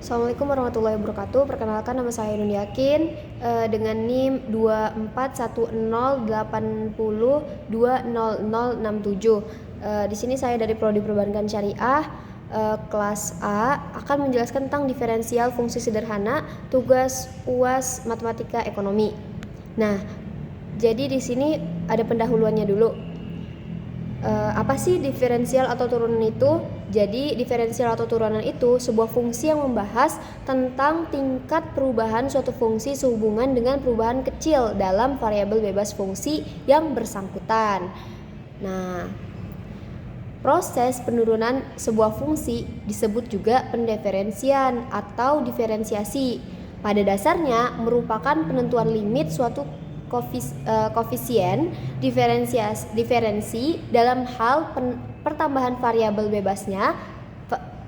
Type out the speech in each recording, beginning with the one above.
Assalamualaikum warahmatullahi wabarakatuh. Perkenalkan, nama saya Nun Yakin dengan NIM 241080200067. Di sini saya dari Prodi Perbankan Syariah kelas A akan menjelaskan tentang diferensial fungsi sederhana tugas UAS Matematika Ekonomi. Nah, jadi di sini ada pendahuluannya dulu. Apa sih diferensial atau turunan itu? Jadi diferensial atau turunan itu sebuah fungsi yang membahas tentang tingkat perubahan suatu fungsi sehubungan dengan perubahan kecil dalam variabel bebas fungsi yang bersangkutan. Nah, proses penurunan sebuah fungsi disebut juga pendiferensian atau diferensiasi. Pada dasarnya merupakan penentuan limit suatu koefisien diferensi dalam hal pertambahan variabel bebasnya.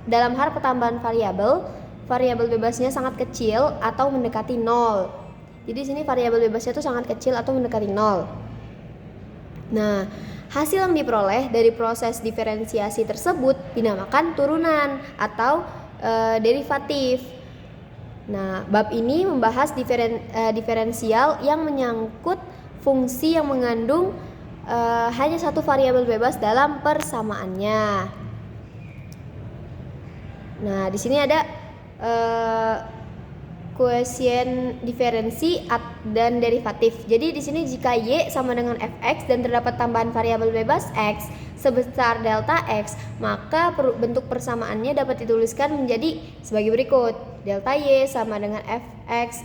Dalam hal pertambahan variabel bebasnya sangat kecil atau mendekati 0. Jadi di sini variabel bebasnya itu sangat kecil atau mendekati 0. Nah, hasil yang diperoleh dari proses diferensiasi tersebut dinamakan turunan atau derivatif. Nah, bab ini membahas diferensial yang menyangkut fungsi yang mengandung hanya satu variabel bebas dalam persamaannya. Nah, di sini ada koefisien diferensi dan derivatif. Jadi di sini jika y sama dengan fx dan terdapat tambahan variabel bebas x sebesar delta x, maka bentuk persamaannya dapat dituliskan menjadi sebagai berikut. Delta y sama dengan fx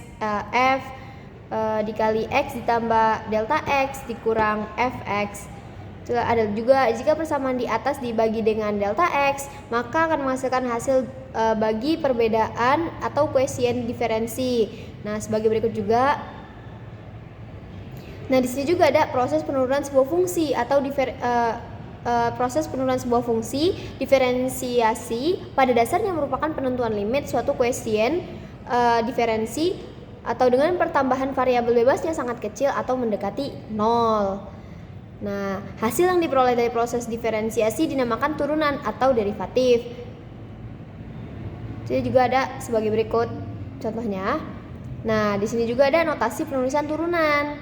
f dikali x ditambah delta x dikurang fx. Ada juga jika persamaan di atas dibagi dengan delta x, maka akan menghasilkan hasil bagi perbedaan atau koefisien diferensi. Nah, sebagai berikut juga. Nah, di sini juga ada proses penurunan sebuah fungsi atau proses penurunan sebuah fungsi diferensiasi pada dasarnya merupakan penentuan limit suatu koefisien diferensi atau dengan pertambahan variabel bebasnya sangat kecil atau mendekati 0. Nah, hasil yang diperoleh dari proses diferensiasi dinamakan turunan atau derivatif. Jadi juga ada sebagai berikut contohnya. Nah, di sini juga ada notasi penulisan turunan.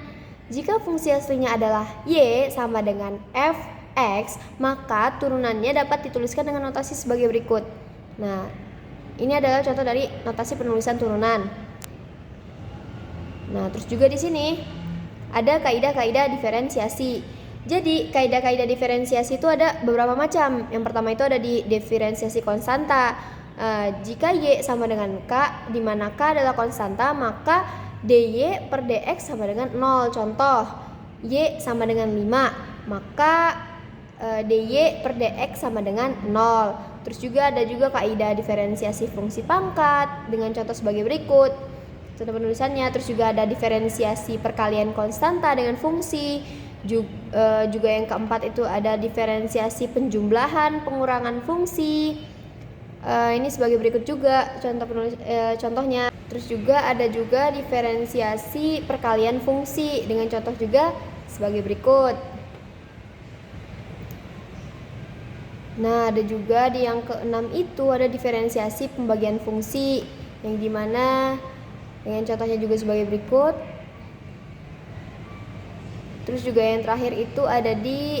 Jika fungsi aslinya adalah y sama dengan fx, maka turunannya dapat dituliskan dengan notasi sebagai berikut. Nah, ini adalah contoh dari notasi penulisan turunan. Nah, terus juga di sini ada kaidah-kaidah diferensiasi. Jadi kaidah-kaidah diferensiasi itu ada beberapa macam. Yang pertama itu ada di diferensiasi konstanta. Jika y sama dengan k, di mana k adalah konstanta, maka dy per dx sama dengan 0. Contoh, y sama dengan 5, maka dy per dx sama dengan 0. Terus juga ada juga kaidah diferensiasi fungsi pangkat dengan contoh sebagai berikut. Contoh penulisannya. Terus juga ada diferensiasi perkalian konstanta dengan fungsi. Juga yang keempat itu ada diferensiasi penjumlahan pengurangan fungsi. Ini sebagai berikut juga contohnya. Terus juga ada juga diferensiasi perkalian fungsi dengan contoh juga sebagai berikut. Nah, ada juga di yang keenam itu ada diferensiasi pembagian fungsi, yang dimana dengan contohnya juga sebagai berikut. Terus juga yang terakhir itu ada di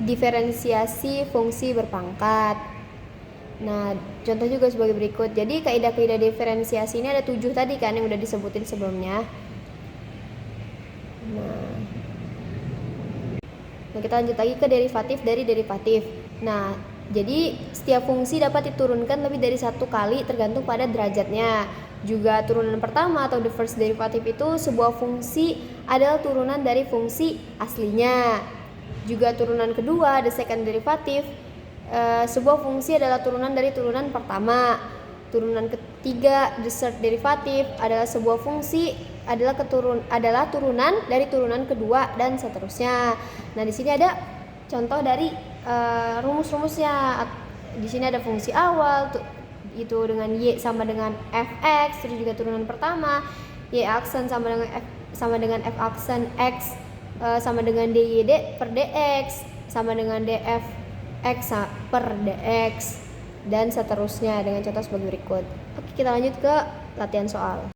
diferensiasi fungsi berpangkat. Nah, contoh juga sebagai berikut. Jadi kaidah-kaidah diferensiasi ini ada 7 tadi kan yang udah disebutin sebelumnya. Nah, kita lanjut lagi ke derivatif dari derivatif. Nah, jadi setiap fungsi dapat diturunkan lebih dari 1 kali tergantung pada derajatnya. Juga turunan pertama atau the first derivative itu sebuah fungsi adalah turunan dari fungsi aslinya. Juga turunan kedua, the second derivative, sebuah fungsi adalah turunan dari turunan pertama. Turunan ketiga, the third derivative, adalah sebuah fungsi adalah turunan dari turunan kedua dan seterusnya. Nah, di sini ada contoh dari rumus-rumusnya. Di sini ada fungsi awal itu dengan y sama dengan fx, terus juga turunan pertama y aksen sama dengan f aksen x sama dengan dy per dx sama dengan df x per dx. dan seterusnya dengan contoh sebagai berikut. Oke, kita lanjut ke latihan soal.